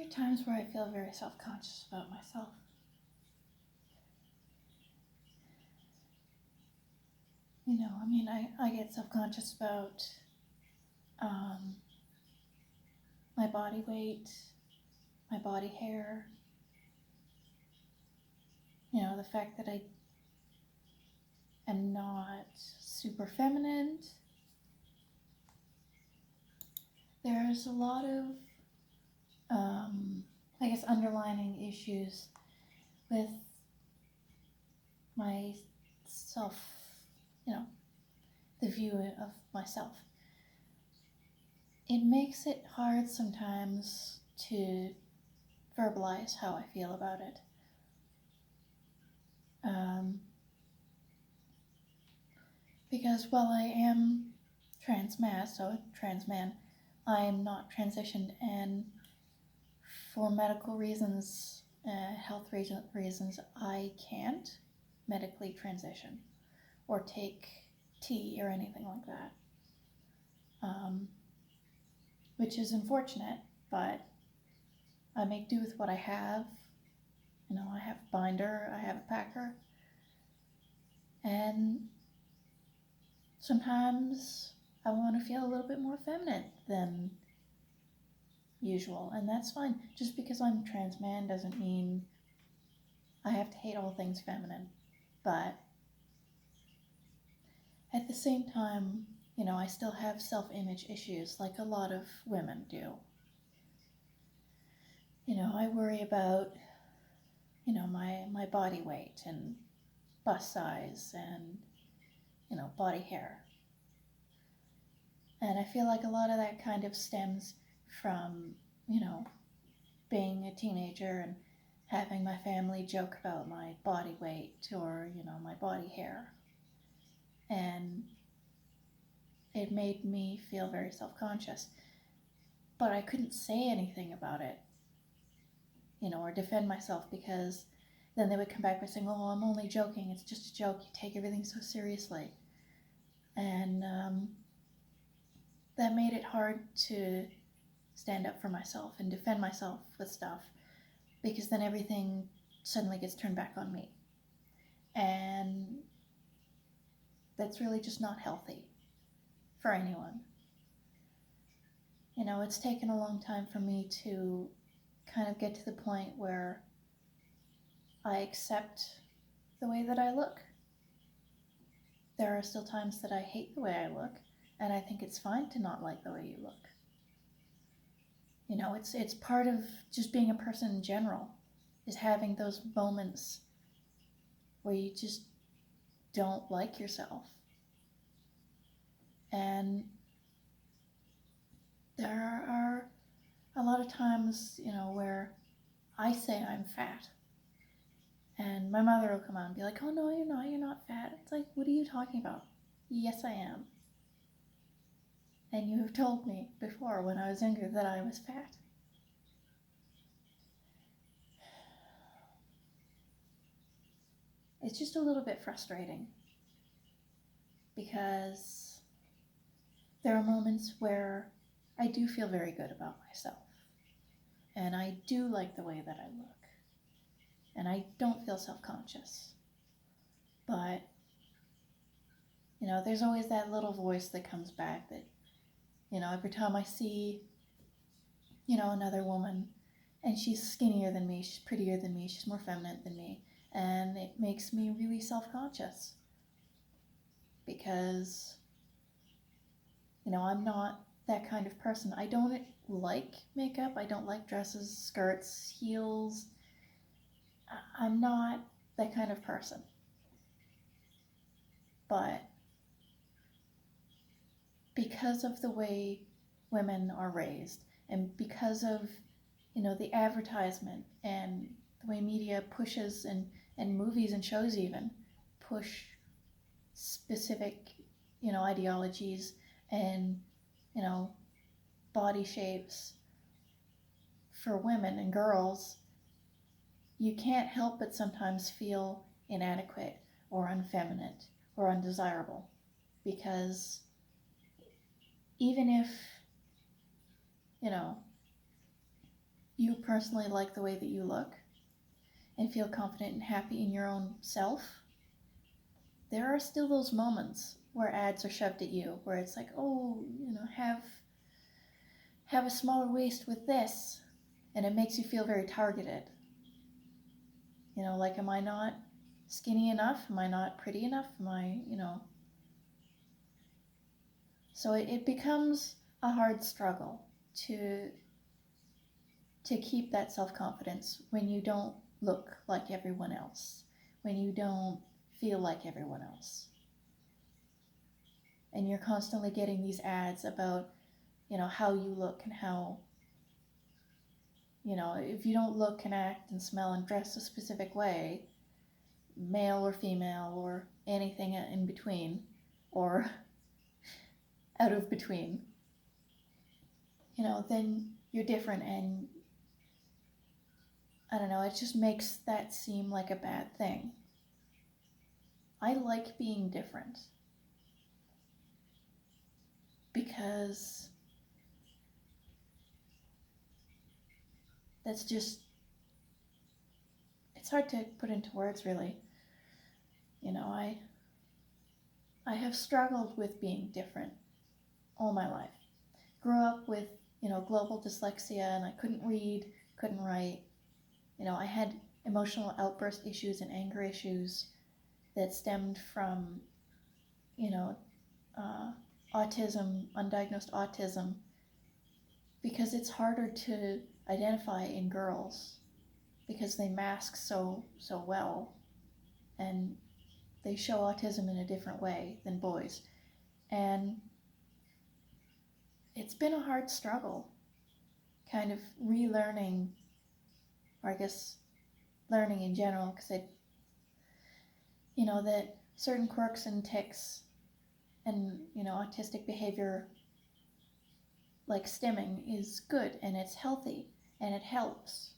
are times where I feel very self-conscious about myself. I get self-conscious about my body weight, my body hair, the fact that I am not super feminine. There's a lot of, underlining issues with my self, the view of myself. It makes it hard sometimes to verbalize how I feel about it. Because while I am trans man, I am not transitioned, and for medical reasons, health reasons, I can't medically transition or take tea or anything like that, which is unfortunate, but I make do with what I have. I have a binder, I have a packer, and sometimes I want to feel a little bit more feminine than usual, and that's fine. Just because I'm trans man doesn't mean I have to hate all things feminine, but at the same time, I still have self-image issues like a lot of women do. I worry about, my body weight and bust size and, body hair. And I feel like a lot of that kind of stems from, being a teenager and having my family joke about my body weight or, my body hair. And it made me feel very self-conscious. But I couldn't say anything about it, or defend myself, because then they would come back by saying, oh, I'm only joking, it's just a joke, you take everything so seriously. And that made it hard to stand up for myself and defend myself with stuff, because then everything suddenly gets turned back on me. And that's really just not healthy for anyone. It's taken a long time for me to kind of get to the point where I accept the way that I look. There are still times that I hate the way I look, and I think it's fine to not like the way you look. It's part of just being a person in general, is having those moments where you just don't like yourself. And there are a lot of times, where I say I'm fat, and my mother will come out and be like, oh no, you're not fat. It's like, what are you talking about? Yes, I am. And you have told me before when I was younger that I was fat. It's just a little bit frustrating, because there are moments where I do feel very good about myself, and I do like the way that I look, and I don't feel self-conscious. But, there's always that little voice that comes back that, every time I see, another woman, and she's skinnier than me, she's prettier than me, she's more feminine than me, and it makes me really self-conscious, because, I'm not that kind of person. I don't like makeup, I don't like dresses, skirts, heels. I'm not that kind of person. But because of the way women are raised, and because of, the advertisement and the way media pushes, and movies and shows even push specific, ideologies and, body shapes for women and girls, you can't help but sometimes feel inadequate or unfeminine or undesirable, because even if, you personally like the way that you look and feel confident and happy in your own self, there are still those moments where ads are shoved at you, where it's like, oh, have a smaller waist with this, and it makes you feel very targeted. Like, am I not skinny enough? Am I not pretty enough? Am I, So it becomes a hard struggle to keep that self-confidence when you don't look like everyone else, when you don't feel like everyone else. And you're constantly getting these ads about, how you look and how, if you don't look and act and smell and dress a specific way, male or female or anything in between, or out of between, then you're different, and I don't know, it just makes that seem like a bad thing. I like being different because that's just, it's hard to put into words, really. I have struggled with being different all my life. Grew up with, global dyslexia, and I couldn't read, couldn't write. I had emotional outburst issues and anger issues that stemmed from, uh, autism, undiagnosed autism, because it's harder to identify in girls because they mask so well, and they show autism in a different way than boys. And it's been a hard struggle, kind of relearning, or I guess learning in general, because that certain quirks and tics and, autistic behavior like stimming is good and it's healthy and it helps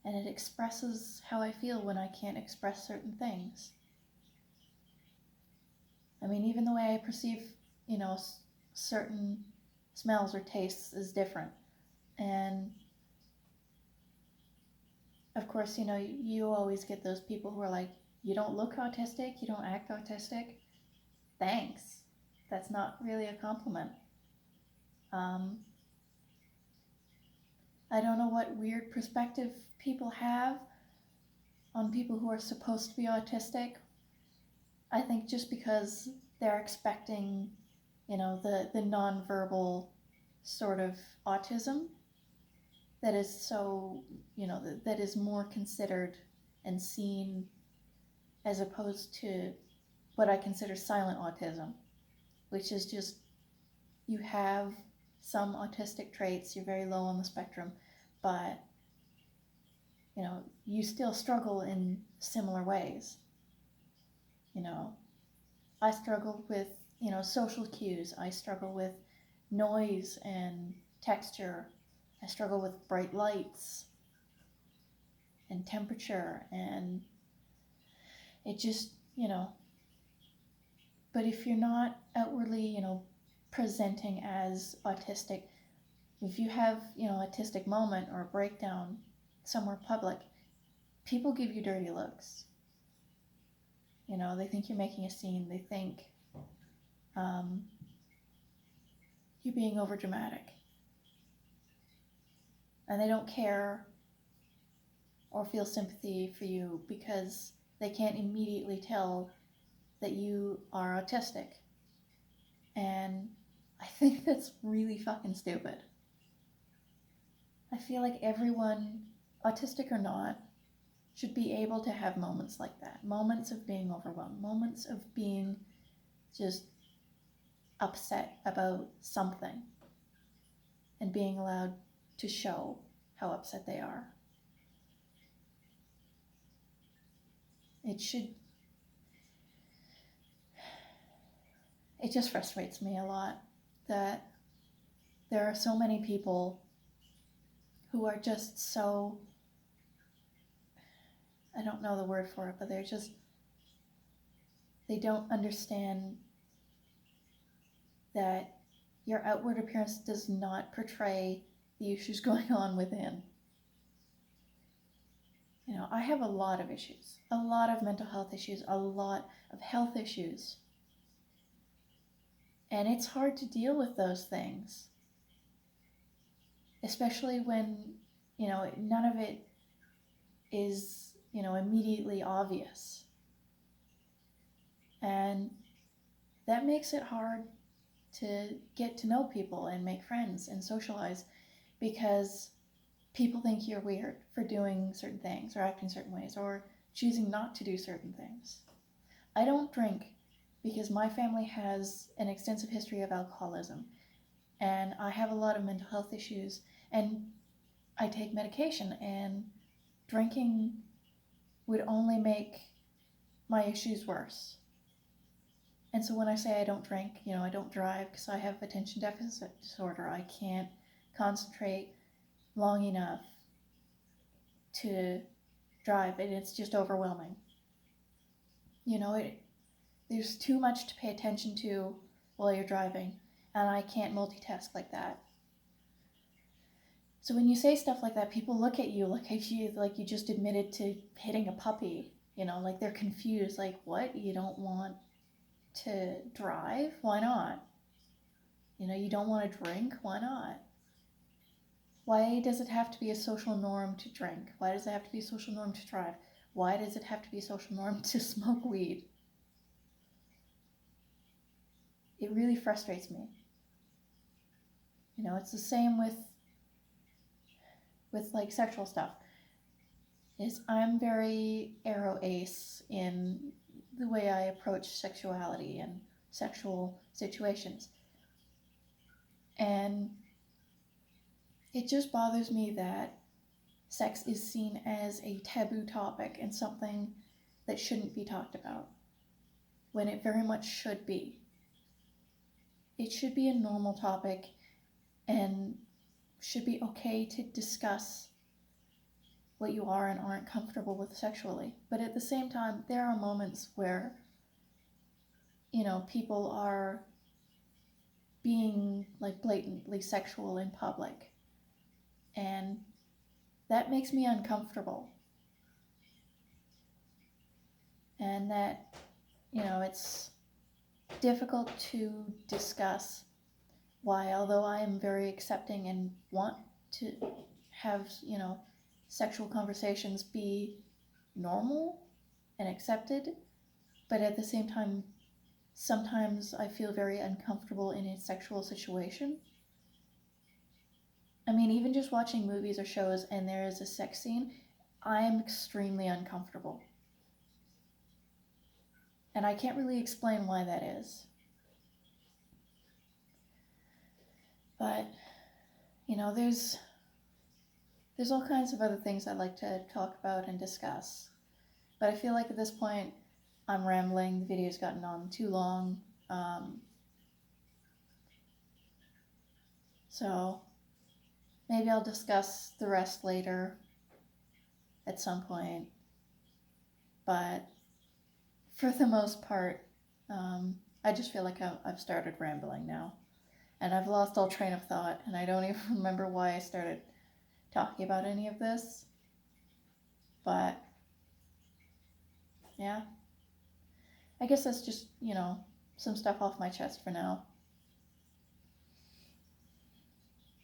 and it expresses how I feel when I can't express certain things. I mean, even the way I perceive, certain smells or tastes is different. And of course, you always get those people who are like, you don't look autistic, you don't act autistic. Thanks. That's not really a compliment. Um, I don't know what weird perspective people have on people who are supposed to be autistic. I think just because they're expecting, the nonverbal sort of autism that is so, that is more considered and seen, as opposed to what I consider silent autism, which is just, you have some autistic traits, you're very low on the spectrum, but you still struggle in similar ways. I struggle with, social cues. I struggle with noise and texture. I struggle with bright lights and temperature, and it just, but if you're not outwardly, presenting as autistic, if you have, autistic moment or a breakdown somewhere public, people give you dirty looks. They think you're making a scene. They think you're being over dramatic. And they don't care or feel sympathy for you because they can't immediately tell that you are autistic. And I think that's really fucking stupid. I feel like everyone, autistic or not, should be able to have moments like that. Moments of being overwhelmed. Moments of being just upset about something. And being allowed to show how upset they are. It just frustrates me a lot that there are so many people who are just so, I don't know the word for it, but they don't understand that your outward appearance does not portray the issues going on within. You know, I have a lot of issues, a lot of mental health issues, a lot of health issues. And it's hard to deal with those things, especially when, you know, none of it is, you know, immediately obvious. And that makes it hard to get to know people and make friends and socialize, because people think you're weird for doing certain things or acting certain ways or choosing not to do certain things. I don't drink because my family has an extensive history of alcoholism, and I have a lot of mental health issues, and I take medication, and drinking would only make my issues worse. And so when I say I don't drink, you know, I don't drive because I have attention deficit disorder. I can't concentrate long enough to drive, and it's just overwhelming. You know, there's too much to pay attention to while you're driving, and I can't multitask like that. So when you say stuff like that, people look at you like you just admitted to hitting a puppy. You know, like they're confused. Like, what? You don't want to drive? Why not? You know, you don't want to drink? Why not? Why does it have to be a social norm to drink? Why does it have to be a social norm to drive? Why does it have to be a social norm to smoke weed? It really frustrates me. You know, it's the same with like sexual stuff. Is I'm very aro ace in the way I approach sexuality and sexual situations. And it just bothers me that sex is seen as a taboo topic and something that shouldn't be talked about, when it very much should be. It should be a normal topic and should be okay to discuss what you are and aren't comfortable with sexually. But at the same time, there are moments where, you know, people are being like blatantly sexual in public, and that makes me uncomfortable. And that, you know, it's difficult to discuss why, although I am very accepting and want to have, you know, sexual conversations be normal and accepted, but at the same time, sometimes I feel very uncomfortable in a sexual situation. I mean, even just watching movies or shows and there is a sex scene, I am extremely uncomfortable. And I can't really explain why that is. But, you know, there's all kinds of other things I'd like to talk about and discuss. But I feel like at this point, I'm rambling. The video's gotten on too long. So maybe I'll discuss the rest later at some point. But for the most part, I just feel like I've started rambling now. And I've lost all train of thought, and I don't even remember why I started talking about any of this. But yeah, I guess that's just, you know, some stuff off my chest for now.